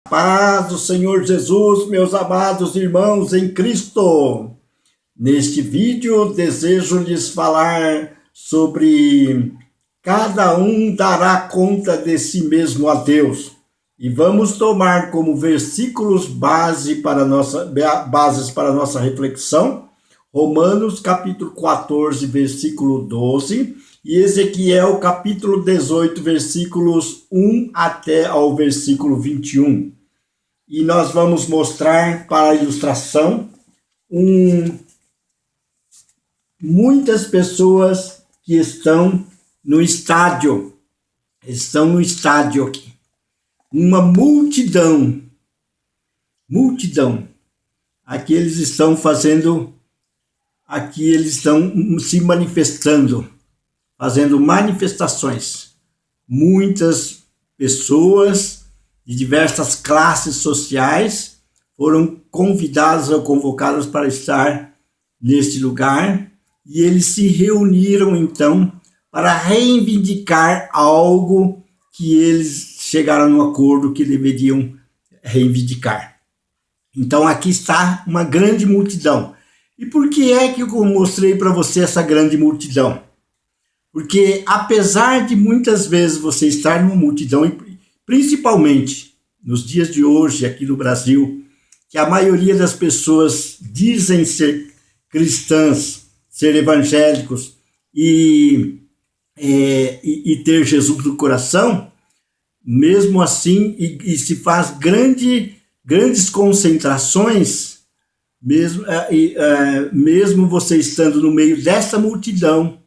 Paz do Senhor Jesus, meus amados irmãos em Cristo. Neste vídeo, desejo lhes falar sobre cada um dará conta de si mesmo a Deus. E vamos tomar como versículos bases para nossa reflexão, Romanos capítulo 14, versículo 12, e Ezequiel capítulo 18, versículos 1 até ao versículo 21. E nós vamos mostrar para a ilustração muitas pessoas que estão no estádio. Estão no estádio aqui. Uma multidão. Aqui eles estão se manifestando, fazendo manifestações. Muitas pessoas de diversas classes sociais foram convidadas ou convocadas para estar neste lugar, e eles se reuniram então para reivindicar algo que eles chegaram no acordo que deveriam reivindicar. Então aqui está uma grande multidão. E por que é que eu mostrei para você essa grande multidão? Porque apesar de muitas vezes você estar numa multidão, principalmente nos dias de hoje aqui no Brasil, que a maioria das pessoas dizem ser cristãs, ser evangélicos e ter Jesus no coração, mesmo assim, e se faz grandes concentrações, mesmo você estando no meio dessa multidão,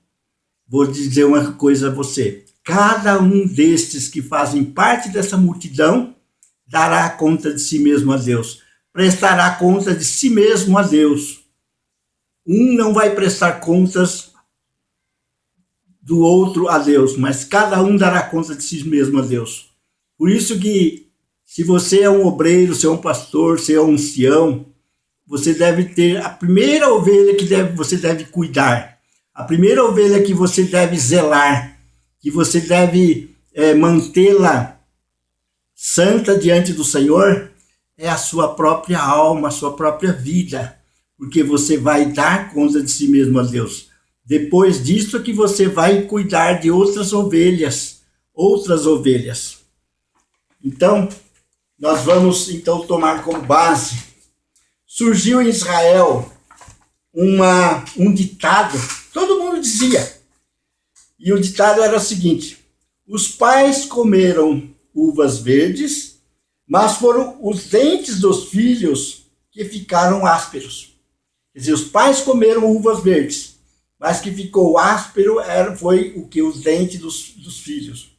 vou dizer uma coisa a você: cada um destes que fazem parte dessa multidão dará conta de si mesmo a Deus, prestará conta de si mesmo a Deus. Um não vai prestar contas do outro a Deus, mas cada um dará conta de si mesmo a Deus. Por isso que, se você é um obreiro, se é um pastor, se é um ancião, você deve ter a primeira ovelha que você deve cuidar, a primeira ovelha que você deve zelar, que você deve mantê-la santa diante do Senhor, é a sua própria alma, a sua própria vida, porque você vai dar conta de si mesmo a Deus. Depois disso que você vai cuidar de outras ovelhas. Então, nós vamos então tomar como base. Surgiu em Israel um ditado, todo mundo dizia, e o ditado era o seguinte: os pais comeram uvas verdes, mas foram os dentes dos filhos que ficaram ásperos. Quer dizer, os pais comeram uvas verdes, mas que ficou áspero foi o que? Os dentes dos filhos.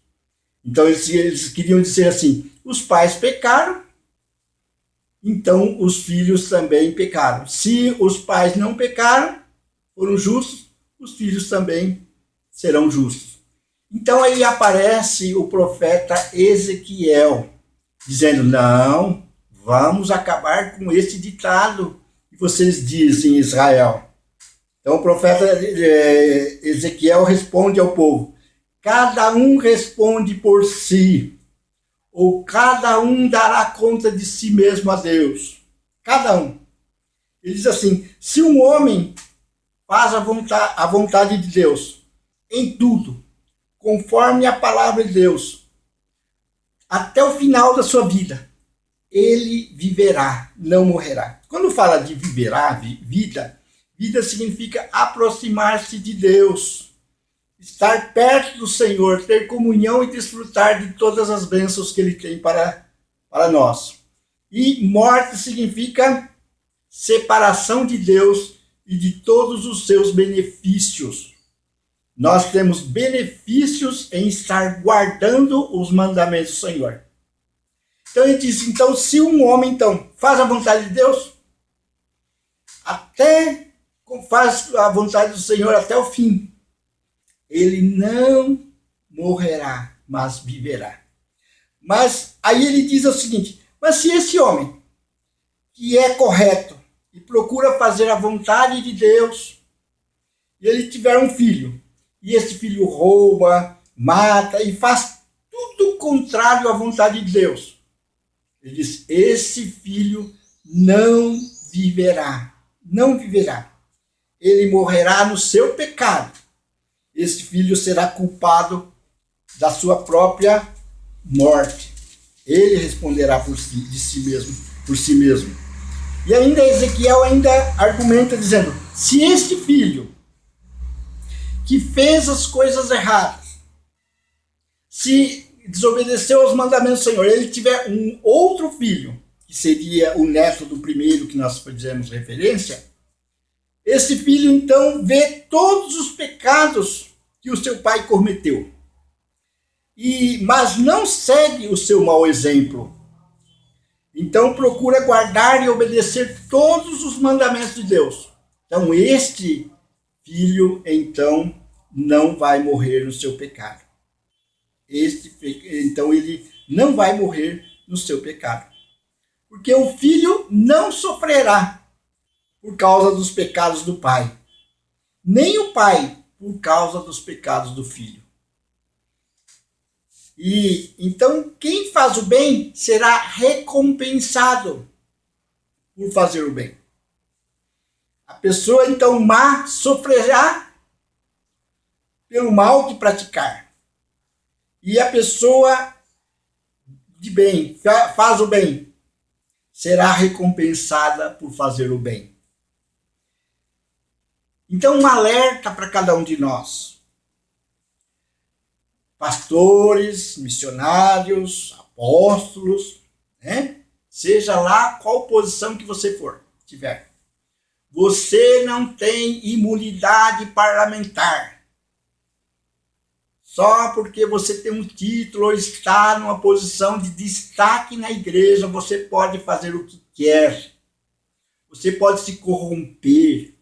Então eles queriam dizer assim: os pais pecaram, então os filhos também pecaram. Se os pais não pecaram, foram justos, os filhos também serão justos. Então aí aparece o profeta Ezequiel, dizendo: não, vamos acabar com esse ditado que vocês dizem em Israel. Então o profeta Ezequiel responde ao povo: cada um responde por si, ou cada um dará conta de si mesmo a Deus. Cada um. Ele diz assim: se um homem faz a vontade de Deus em tudo, conforme a palavra de Deus, até o final da sua vida, ele viverá, não morrerá. Quando fala de vida significa aproximar-se de Deus, estar perto do Senhor, ter comunhão e desfrutar de todas as bênçãos que Ele tem para nós. E morte significa separação de Deus e de todos os seus benefícios. Nós temos benefícios em estar guardando os mandamentos do Senhor. Então ele diz: então, se um homem faz a vontade de Deus, faz a vontade do Senhor até o fim, ele não morrerá, mas viverá. Mas aí ele diz o seguinte: mas se esse homem, que é correto e procura fazer a vontade de Deus, e ele tiver um filho, e esse filho rouba, mata e faz tudo contrário à vontade de Deus, Ele diz: esse filho não viverá, não viverá. Ele morrerá no seu pecado. Esse filho será culpado da sua própria morte. Ele responderá por si mesmo. E ainda Ezequiel argumenta dizendo: se este filho que fez as coisas erradas, se desobedeceu aos mandamentos do Senhor, ele tiver um outro filho, que seria o neto do primeiro que nós fizemos referência, esse filho então vê todos os pecados que o seu pai cometeu, mas não segue o seu mau exemplo. Então procura guardar e obedecer todos os mandamentos de Deus. Então este filho então não vai morrer no seu pecado. Então ele não vai morrer no seu pecado. Porque o filho não sofrerá por causa dos pecados do pai, nem o pai por causa dos pecados do filho. E então quem faz o bem será recompensado por fazer o bem. A pessoa então má sofrerá pelo mal que praticar. E a pessoa de bem, faz o bem, será recompensada por fazer o bem. Então um alerta para cada um de nós. Pastores, missionários, apóstolos, né? Seja lá qual posição que você tiver. Você não tem imunidade parlamentar. Só porque você tem um título ou está numa posição de destaque na igreja, você pode fazer o que quer. Você pode se corromper.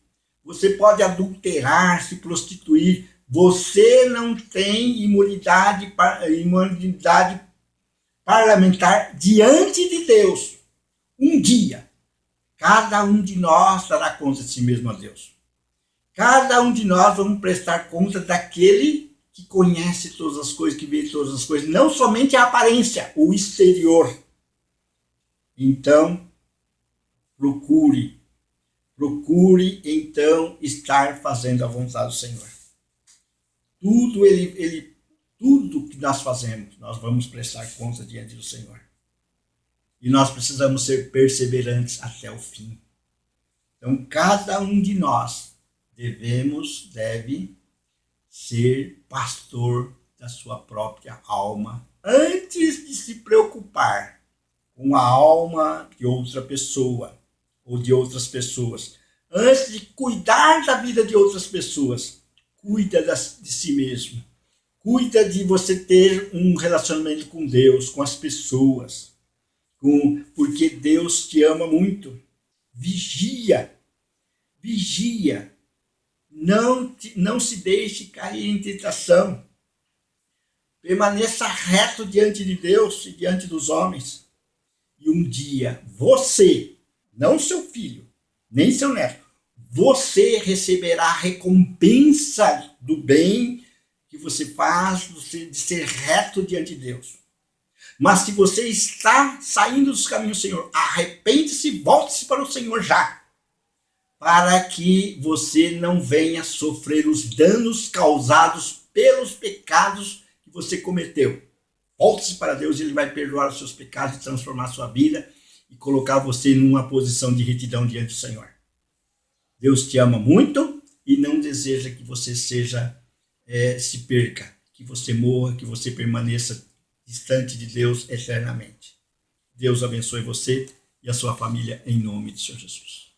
Você pode adulterar, se prostituir. Você não tem imunidade parlamentar diante de Deus. Um dia, cada um de nós dará conta de si mesmo a Deus. Cada um de nós vamos prestar conta daquele que conhece todas as coisas, que vê todas as coisas, não somente a aparência, o exterior. Então, procure então estar fazendo a vontade do Senhor. Tudo que nós fazemos, nós vamos prestar conta diante do Senhor. E nós precisamos ser perseverantes até o fim. Então, cada um de nós deve ser pastor da sua própria alma, antes de se preocupar com a alma de outra pessoa ou de outras pessoas. Antes de cuidar da vida de outras pessoas, cuida de si mesmo. Cuida de você ter um relacionamento com Deus, com as pessoas. Porque Deus te ama muito. Vigia. Não se deixe cair em tentação. Permaneça reto diante de Deus e diante dos homens. E um dia você, não seu filho, nem seu neto, você receberá a recompensa do bem que você faz, de ser reto diante de Deus. Mas se você está saindo dos caminhos do Senhor, arrepende-se e volte-se para o Senhor já, para que você não venha sofrer os danos causados pelos pecados que você cometeu. Volte-se para Deus e Ele vai perdoar os seus pecados e transformar a sua vida e colocar você numa posição de retidão diante do Senhor. Deus te ama muito e não deseja que você se perca, que você morra, que você permaneça distante de Deus eternamente. Deus abençoe você e a sua família em nome de Senhor Jesus.